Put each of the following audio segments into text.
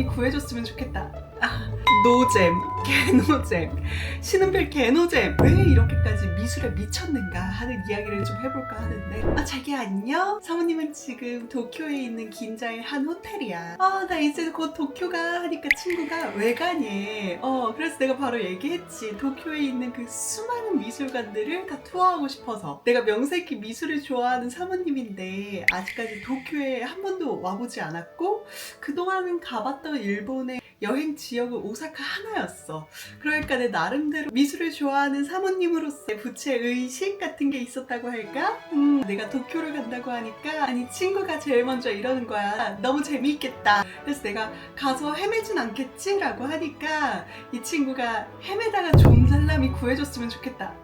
구해줬으면 좋겠다. 노잼, 개노잼, 신은별 개노잼. 왜 이렇게까지 미술에 미쳤는가 하는 이야기를 좀 해볼까 하는데, 자기 안녕? 사모님은 지금 도쿄에 있는 긴자의 한 호텔이야. 나 이제 곧 도쿄가 하니까 친구가 왜 가니? 그래서 내가 바로 얘기했지. 도쿄에 있는 그 수많은 미술관들을 다 투어하고 싶어서. 내가 명색이 미술을 좋아하는 사모님인데 아직까지 도쿄에 한 번도 와보지 않았고, 그동안은 가봤던 일본의 여행 지역은 오사카 하나였어. 그러니까 내 나름대로 미술을 좋아하는 사모님으로서의 부채의식 같은 게 있었다고 할까? 내가 도쿄를 간다고 하니까, 아니 친구가 제일 먼저 이러는 거야. 너무 재미있겠다. 그래서 내가 가서 헤매진 않겠지? 라고 하니까 이 친구가 헤매다가 좋은 사람이 구해줬으면 좋겠다.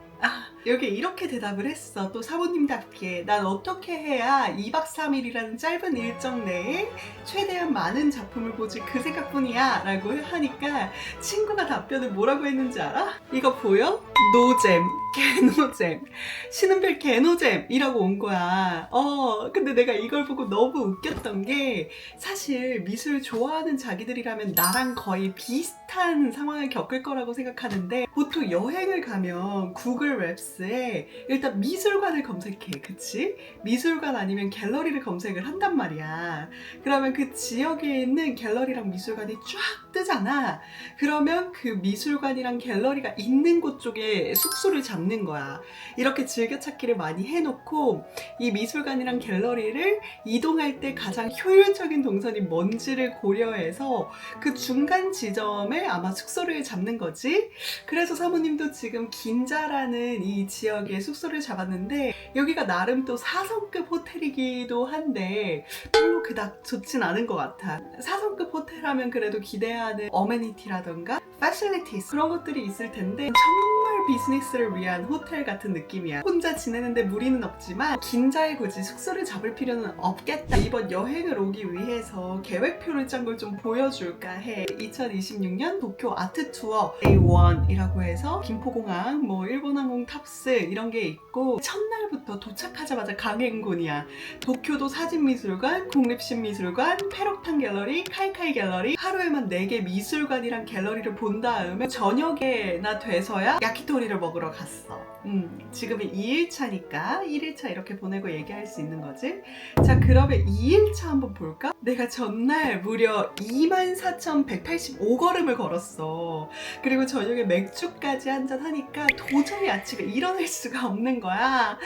여기 이렇게 대답을 했어. 또 사모님답게 난 어떻게 해야 2박 3일이라는 짧은 일정 내에 최대한 많은 작품을 보지 그 생각뿐이야 라고 하니까 친구가 답변을 뭐라고 했는지 알아? 이거 보여? 노잼, 개노잼, 신은별 개노잼 이라고 온 거야. 근데 내가 이걸 보고 너무 웃겼던 게, 사실 미술 좋아하는 자기들이라면 나랑 거의 비슷한 상황을 겪을 거라고 생각하는데, 보통 여행을 가면 구글 맵스에 일단 미술관을 검색해. 그치? 미술관 아니면 갤러리를 검색을 한단 말이야. 그러면 그 지역에 있는 갤러리랑 미술관이 쫙 뜨잖아. 그러면 그 미술관이랑 갤러리가 있는 곳 쪽에 숙소를 잡는 거야. 이렇게 즐겨찾기를 많이 해놓고 이 미술관이랑 갤러리를 이동할 때 가장 효율적인 동선이 뭔지를 고려해서 그 중간 지점에 아마 숙소를 잡는 거지. 그래서 사모님도 지금 긴자라는 이 지역에 숙소를 잡았는데, 여기가 나름 또 4성급 호텔이기도 한데 별로 그닥 좋진 않은 것 같아. 4성급 호텔 하면 그래도 기대하는 어메니티라던가 패실리티스 그런 것들이 있을 텐데, 정말 비즈니스를 위한 호텔 같은 느낌이야. 혼자 지내는데 무리는 없지만 긴자에 굳이 숙소를 잡을 필요는 없겠다. 이번 여행을 오기 위해서 계획표를 짠 걸 좀 보여줄까 해. 2026년 도쿄 아트 투어 Day 1이라고 해서 김포공항, 일본항공 탑스 이런 게 있고, 첫날부터 도착하자마자 강행군이야. 도쿄도 사진미술관, 국립신미술관, 페록탄 갤러리, 카이카이 갤러리, 하루에만 4개 미술관이랑 갤러리를 본 다음에 저녁에나 돼서야 야키토리를 먹으러 갔어. 지금이 2일차니까 1일차 이렇게 보내고 얘기할 수 있는 거지. 자, 그러면 2일차 한번 볼까? 내가 전날 무려 24,185걸음을 걸었어. 그리고 저녁에 맥주까지 한잔 하니까 도저히 아침에 일어날 수가 없는 거야.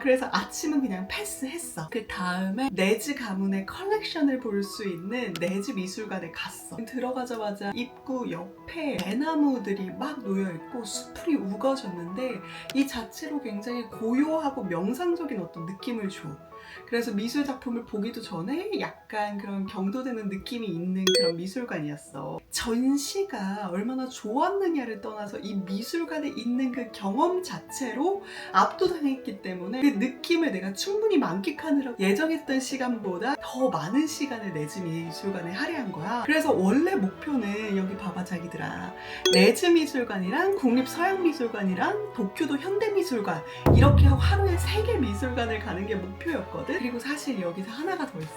그래서 아침은 그냥 패스했어. 그 다음에 네즈 가문의 컬렉션을 볼 수 있는 네즈 미술관에 갔어. 들어가자마자 입구 옆에 대나무들이 막 놓여있고 수풀이 우거졌는데, 이 자체로 굉장히 고요하고 명상적인 어떤 느낌을 줘. 그래서 미술 작품을 보기도 전에 약간 그런 경도되는 느낌이 있는 그런 미술관이었어. 전시가 얼마나 좋았느냐를 떠나서 이 미술관에 있는 그 경험 자체로 압도당했기 때문에 그 느낌을 내가 충분히 만끽하느라 예정했던 시간보다 더 많은 시간을 네즈 미술관에 할애한 거야. 그래서 원래 목표는, 여기 봐봐 자기들아, 네즈 미술관이랑 국립서양미술관이랑 도쿄도 현대미술관 이렇게 하루에 3개 미술관을 가는 게 목표였거든. 그리고 사실 여기서 하나가 더 있어.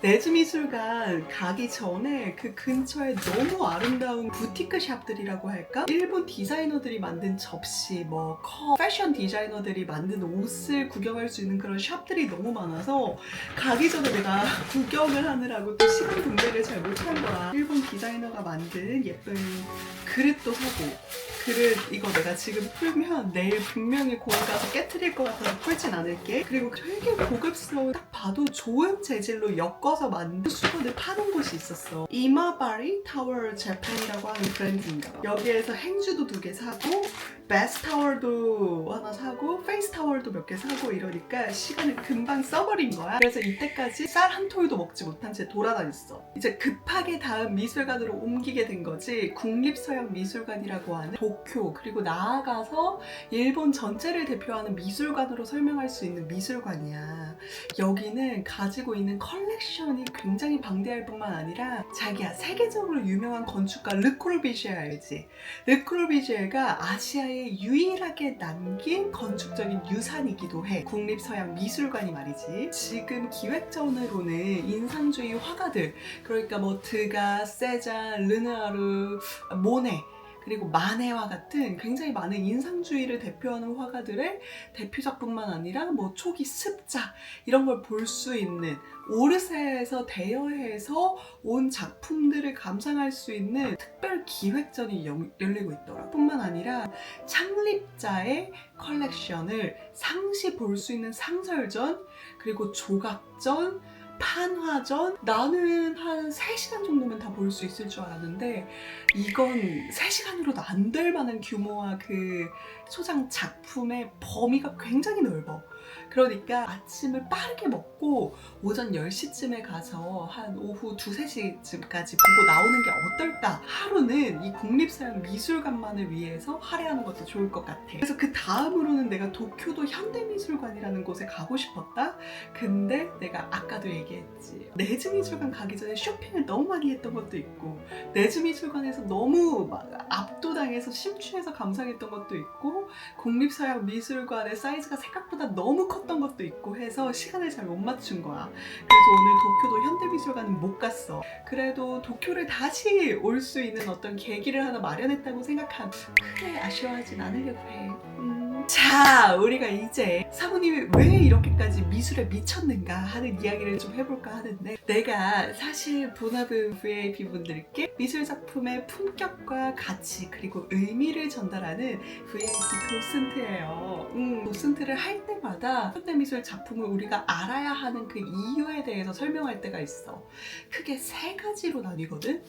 네즈 미술관 가기 전에 그 근처에 너무 아름다운 부티크 샵들이라고 할까? 일본 디자이너들이 만든 접시, 컵, 패션 디자이너들이 만든 옷을 구경할 수 있는 그런 샵들이 너무 많아서 가기 전에 내가 구경을 하느라고 또 시간 분배를 잘 못한 거야. 일본 디자이너가 만든 예쁜 그릇도 사고, 그릇 이거 내가 지금 풀면 내일 분명히 공원 가서 깨트릴 것 같아서 풀진 않을게. 그리고 되게 고급스러운, 딱 봐도 좋은 재질로 엮어서 만든 수건을 파는 곳이 있었어. 이마바리 타워 재팬이라고 하는 브랜드인가. 여기에서 행주도 2개 사고, 베스 타월도 하나 사고, 페이스 타월도 몇 개 사고 이러니까 시간을 금방 써버린 거야. 그래서 이때까지 쌀 한 톨도 먹지 못한 채 돌아다녔어. 이제 급하게 다음 미술관으로 옮기게 된 거지. 국립서양미술관이라고 하는 도쿄 그리고 나아가서 일본 전체를 대표하는 미술관으로 설명할 수 있는 미술관이야. 여기는 가지고 있는 컬렉션이 굉장히 방대할 뿐만 아니라 자기야 세계적으로 유명한 건축가 르 코르비지에 알지? 르 코르비지에가 아시아에 유일하게 남긴 건축적인 유산이기도 해. 국립서양미술관이 말이지. 지금 기획전으로는 인상주의 화가들, 그러니까 뭐 드가, 세잔, 르누아르, 모네 그리고 마네와 같은 굉장히 많은 인상주의를 대표하는 화가들의 대표작뿐만 아니라 뭐 초기 습작 이런 걸 볼 수 있는, 오르세에서 대여해서 온 작품들을 감상할 수 있는 특별 기획전이 열리고 있더라. 뿐만 아니라 창립자의 컬렉션을 상시 볼 수 있는 상설전, 그리고 조각전, 판화전, 나는 한 3시간 정도면 다 볼 수 있을 줄 알았는데 이건 3시간으로도 안 될 만한 규모와 그 소장 작품의 범위가 굉장히 넓어. 그러니까 아침을 빠르게 먹고 오전 10시쯤에 가서 한 오후 2, 3시쯤까지 보고 나오는 게 어떨까? 하루는 이 국립서양미술관만을 위해서 할애하는 것도 좋을 것 같아. 그래서 그 다음으로는 내가 도쿄도 현대미술관이라는 곳에 가고 싶었다? 근데 내가 아까도 얘기했지. 내즈미술관 가기 전에 쇼핑을 너무 많이 했던 것도 있고, 내즈미술관에서 너무 막 압도당해서 심취해서 감상했던 것도 있고, 국립서양미술관의 사이즈가 생각보다 너무 컸던 것도 있고 해서 시간을 잘 못 맞춘 거야. 그래서 오늘 도쿄도 현대미술관은 못 갔어. 그래도 도쿄를 다시 올 수 있는 어떤 계기를 하나 마련했다고 생각하면 크게 아쉬워하진 않으려고 해. 자, 우리가 이제 사모님이 왜 이렇게까지 미술에 미쳤는가 하는 이야기를 좀 해볼까 하는데, 내가 사실 보나분 VIP 분들께 미술 작품의 품격과 가치 그리고 의미를 전달하는 VIP 도슨트예요. 도슨트를 할 때마다 현대미술 작품을 우리가 알아야 하는 그 이유에 대해서 설명할 때가 있어. 크게 3가지로 나뉘거든.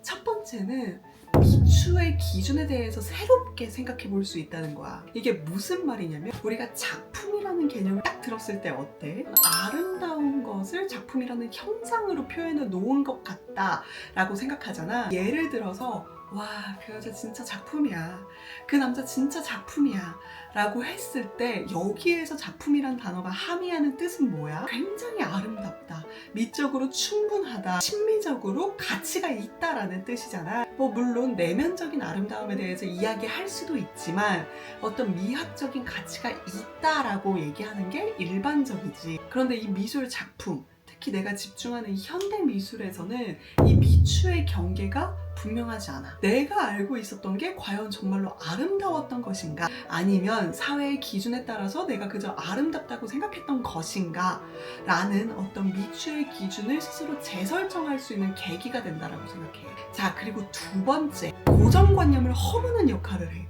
첫 번째는 미추의 기준에 대해서 새롭게 생각해 볼 수 있다는 거야. 이게 무슨 말이냐면, 우리가 작품이라는 개념을 딱 들었을 때 어때? 아름다운 것을 작품이라는 형상으로 표현해 놓은 것 같다 라고 생각하잖아. 예를 들어서 와, 그 여자 진짜 작품이야, 그 남자 진짜 작품이야 라고 했을 때 여기에서 작품이란 단어가 함의하는 뜻은 뭐야? 굉장히 아름답다, 미적으로 충분하다, 심미적으로 가치가 있다라는 뜻이잖아. 뭐 물론 내면적인 아름다움에 대해서 이야기할 수도 있지만 어떤 미학적인 가치가 있다라고 얘기하는 게 일반적이지. 그런데 이 미술 작품, 특히 내가 집중하는 이 현대미술에서는 이 미추의 경계가 분명하지 않아. 내가 알고 있었던 게 과연 정말로 아름다웠던 것인가, 아니면 사회의 기준에 따라서 내가 그저 아름답다고 생각했던 것인가 라는 어떤 미추의 기준을 스스로 재설정할 수 있는 계기가 된다라고 생각해. 자, 그리고 두 번째, 고정관념을 허무는 역할을 해.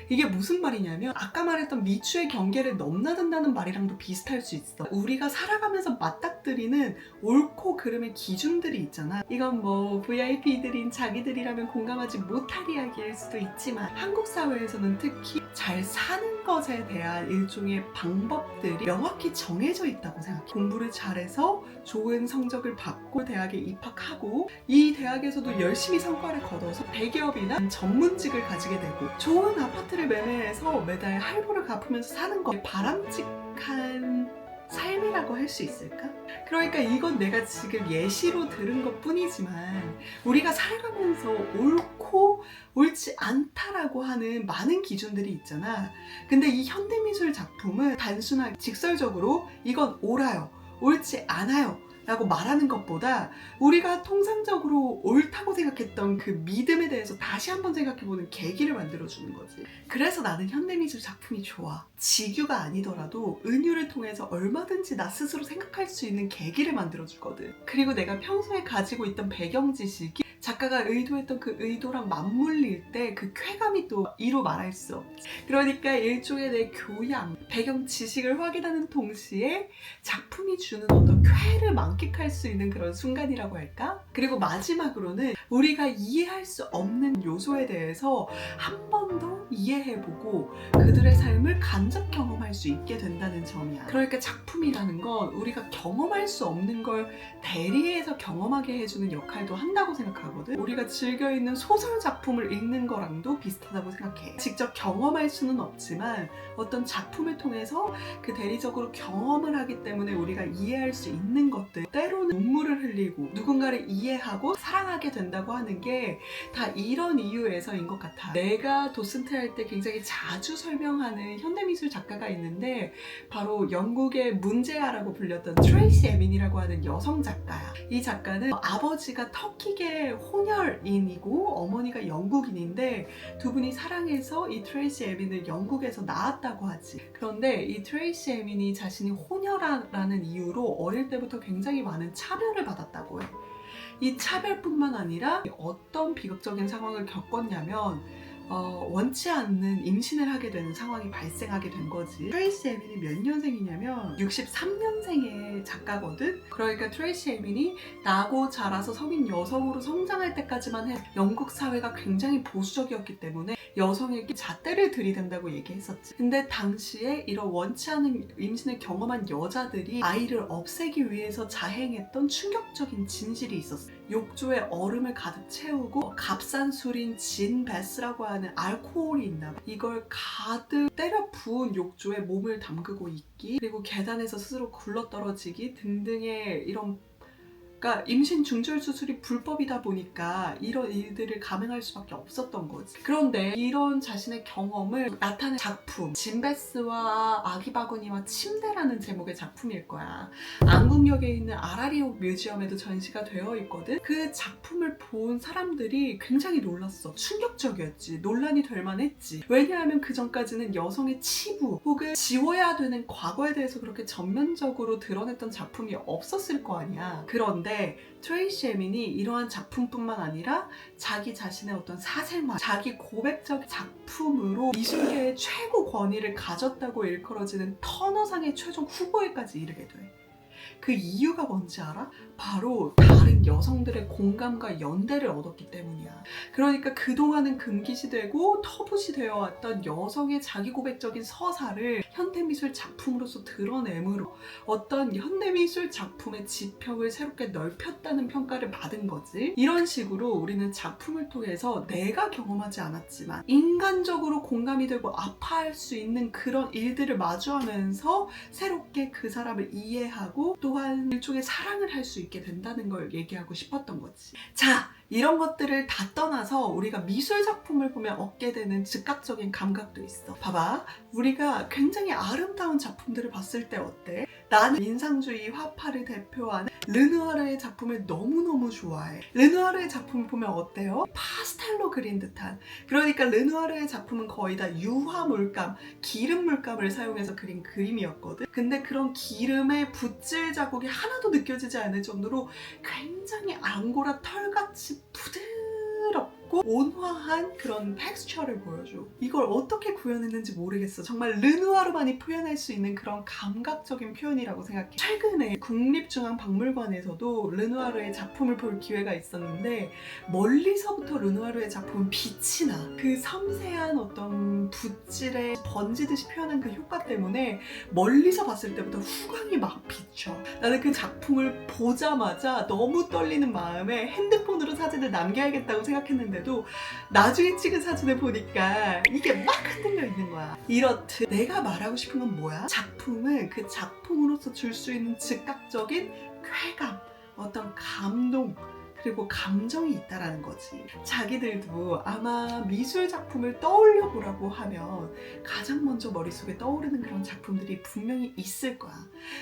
이게 무슨 말이냐면, 아까 말했던 미추의 경계를 넘나든다는 말이랑도 비슷할 수 있어. 우리가 살아가면서 맞닥뜨리는 옳고 그름의 기준들이 있잖아. 이건 뭐 VIP들인 자기들이라면 공감하지 못할 이야기일 수도 있지만 한국 사회에서는 특히 잘 사는 것에 대한 일종의 방법들이 명확히 정해져 있다고 생각해. 공부를 잘해서 좋은 성적을 받고 대학에 입학하고, 이 대학에서도 열심히 성과를 거둬서 대기업이나 전문직을 가지게 되고, 좋은 아파트를 매매해서 매달 할부를 갚으면서 사는 거 바람직한 삶이라고 할 수 있을까? 그러니까 이건 내가 지금 예시로 들은 것 뿐이지만 우리가 살아가면서 옳고 옳지 않다라고 하는 많은 기준들이 있잖아. 근데 이 현대미술 작품은 단순하게 직설적으로 이건 옳아요, 옳지 않아요 라고 말하는 것보다 우리가 통상적으로 옳다고 생각했던 그 믿음에 대해서 다시 한번 생각해보는 계기를 만들어주는 거지. 그래서 나는 현대미술 작품이 좋아. 직유가 아니더라도 은유를 통해서 얼마든지 나 스스로 생각할 수 있는 계기를 만들어주거든. 그리고 내가 평소에 가지고 있던 배경 지식이 작가가 의도했던 그 의도랑 맞물릴 때 그 쾌감이 또 이루 말할 수 없지. 그러니까 일종의 내 교양, 배경 지식을 확인하는 동시에 작품이 주는 어떤 쾌를 만끽할 수 있는 그런 순간이라고 할까? 그리고 마지막으로는 우리가 이해할 수 없는 요소에 대해서 한 번 더 이해해보고 그들의 삶을 간접 경험할 수 있게 된다는 점이야. 그러니까 작품이라는 건 우리가 경험할 수 없는 걸 대리해서 경험하게 해주는 역할도 한다고 생각하고, 비슷하거든. 우리가 즐겨 읽는 소설 작품을 읽는 거랑도 비슷하다고 생각해. 직접 경험할 수는 없지만 어떤 작품을 통해서 그 대리적으로 경험을 하기 때문에 우리가 이해할 수 있는 것들, 때로는 눈물을 흘리고 누군가를 이해하고 사랑하게 된다고 하는 게 다 이런 이유에서인 것 같아. 내가 도슨트 할 때 굉장히 자주 설명하는 현대미술 작가가 있는데 바로 영국의 문제아라고 불렸던 트레이시 에민이라고 하는 여성 작가야. 이 작가는 아버지가 터키계 혼혈인이고 어머니가 영국인인데 두 분이 사랑해서 이 트레이시 에민을 영국에서 낳았다고 하지. 그런데 이 트레이시 에민이 자신이 혼혈이라는 이유로 어릴 때부터 굉장히 많은 차별을 받았다고 해. 이 차별뿐만 아니라 어떤 비극적인 상황을 겪었냐면 원치 않는 임신을 하게 되는 상황이 발생하게 된 거지. 트레이시 에민이 몇 년생이냐면 63년생의 작가거든. 그러니까 트레이시 에민이 나고 자라서 성인 여성으로 성장할 때까지만 해도 영국 사회가 굉장히 보수적이었기 때문에 여성에게 잣대를 들이댄다고 얘기했었지. 근데 당시에 이런 원치 않은 임신을 경험한 여자들이 아이를 없애기 위해서 자행했던 충격적인 진실이 있었어. 욕조에 얼음을 가득 채우고 값싼 술인 진 베스라고 하는 알코올이 있나 봐. 이걸 가득 때려 부은 욕조에 몸을 담그고 있기, 그리고 계단에서 스스로 굴러떨어지기 등등의 이런, 그러니까 임신 중절 수술이 불법이다 보니까 이런 일들을 감행할 수밖에 없었던 거지. 그런데 이런 자신의 경험을 나타낸 작품, 진베스와 아기 바구니와 침대라는 제목의 작품일 거야. 안국역에 있는 아라리오 뮤지엄에도 전시가 되어 있거든. 그 작품을 본 사람들이 굉장히 놀랐어. 충격적이었지. 논란이 될 만했지. 왜냐하면 그 전까지는 여성의 치부 혹은 지워야 되는 과거에 대해서 그렇게 전면적으로 드러냈던 작품이 없었을 거 아니야. 그런데 트레이시 에민이 이러한 작품뿐만 아니라 자기 자신의 어떤 사생활, 자기 고백적 작품으로 미술계의 최고 권위를 가졌다고 일컬어지는 터너상의 최종 후보에까지 이르게 돼. 그 이유가 뭔지 알아? 바로 다른 여성들의 공감과 연대를 얻었기 때문이야. 그러니까 그동안은 금기시되고 터부시되어 왔던 여성의 자기 고백적인 서사를 현대미술 작품으로서 드러내므로 어떤 현대미술 작품의 지평을 새롭게 넓혔다는 평가를 받은 거지. 이런 식으로 우리는 작품을 통해서 내가 경험하지 않았지만 인간적으로 공감이 되고 아파할 수 있는 그런 일들을 마주하면서 새롭게 그 사람을 이해하고 또한 일종의 사랑을 할 수 있게 된다는 걸 얘기하고 싶었던 거지. 자, 이런 것들을 다 떠나서 우리가 미술 작품을 보면 얻게 되는 즉각적인 감각도 있어. 봐봐, 우리가 굉장히 아름다운 작품들을 봤을 때 어때? 나는 인상주의 화파를 대표하는 르누아르의 작품을 너무너무 좋아해. 르누아르의 작품을 보면 어때요? 파스텔로 그린 듯한, 그러니까 르누아르의 작품은 거의 다 유화 물감, 기름 물감을 사용해서 그린 그림이었거든. 근데 그런 기름의 붓질 자국이 하나도 느껴지지 않을 정도로 굉장히 앙고라 털같이 부드럽고 온화한 그런 텍스처를 보여줘. 이걸 어떻게 구현했는지 모르겠어. 정말 르누아르만이 표현할 수 있는 그런 감각적인 표현이라고 생각해. 최근에 국립중앙박물관에서도 르누아르의 작품을 볼 기회가 있었는데 멀리서부터 르누아르의 작품은 빛이 나. 그 섬세한 어떤 붓질에 번지듯이 표현한 그 효과 때문에 멀리서 봤을 때부터 후광이 막 비쳐. 나는 그 작품을 보자마자 너무 떨리는 마음에 핸드폰으로 사진을 남겨야겠다고 생각했는데도 나중에 찍은 사진을 보니까 이게 막 흔들려 있는 거야. 이렇듯 내가 말하고 싶은 건 뭐야? 작품은 그 작품으로서 줄 수 있는 즉각적인 쾌감, 어떤 감동, 그리고 감정이 있다라는 거지. 자기들도 아마 미술 작품을 떠올려 보라고 하면 가장 먼저 머릿속에 떠오르는 그런 작품들이 분명히 있을 거야.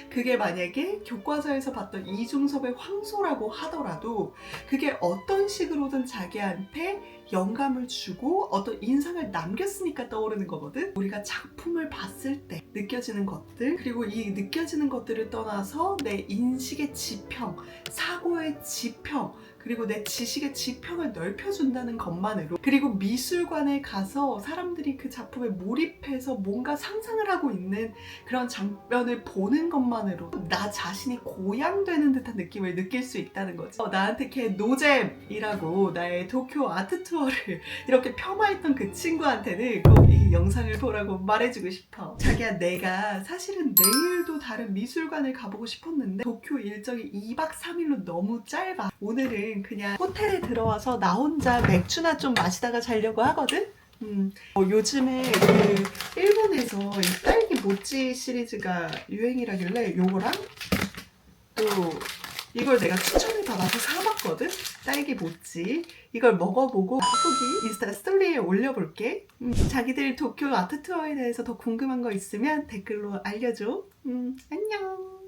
그게 만약에 교과서에서 봤던 이중섭의 황소라고 하더라도 그게 어떤 식으로든 자기한테 영감을 주고 어떤 인상을 남겼으니까 떠오르는 거거든. 우리가 작품을 봤을 때 느껴지는 것들, 그리고 이 느껴지는 것들을 떠나서 내 인식의 지평, 사고의 지평, 그리고 내 지식의 지평을 넓혀준다는 것만으로, 그리고 미술관에 가서 사람들이 그 작품에 몰입해서 뭔가 상상을 하고 있는 그런 장면을 보는 것만으로 나 자신이 고양되는 듯한 느낌을 느낄 수 있다는 거지. 나한테 걔 노잼이라고 나의 도쿄 아트 투어를 이렇게 폄하했던 그 친구한테는 꼭 이 영상을 보라고 말해주고 싶어. 자기야, 내가 사실은 내일도 다른 미술관을 가보고 싶었는데 도쿄 일정이 2박 3일로 너무 짧아. 오늘은 오늘은 그냥 호텔에 들어와서 나 혼자 맥주나 좀 마시다가 자려고 하거든? 요즘에 그 일본에서 이 딸기 모찌 시리즈가 유행이라길래 요거랑 또 이걸 내가 추천을 받아서 사봤거든? 딸기 모찌. 이걸 먹어보고 후기 인스타 스토리에 올려볼게. 자기들 도쿄 아트 투어에 대해서 더 궁금한 거 있으면 댓글로 알려줘. 안녕.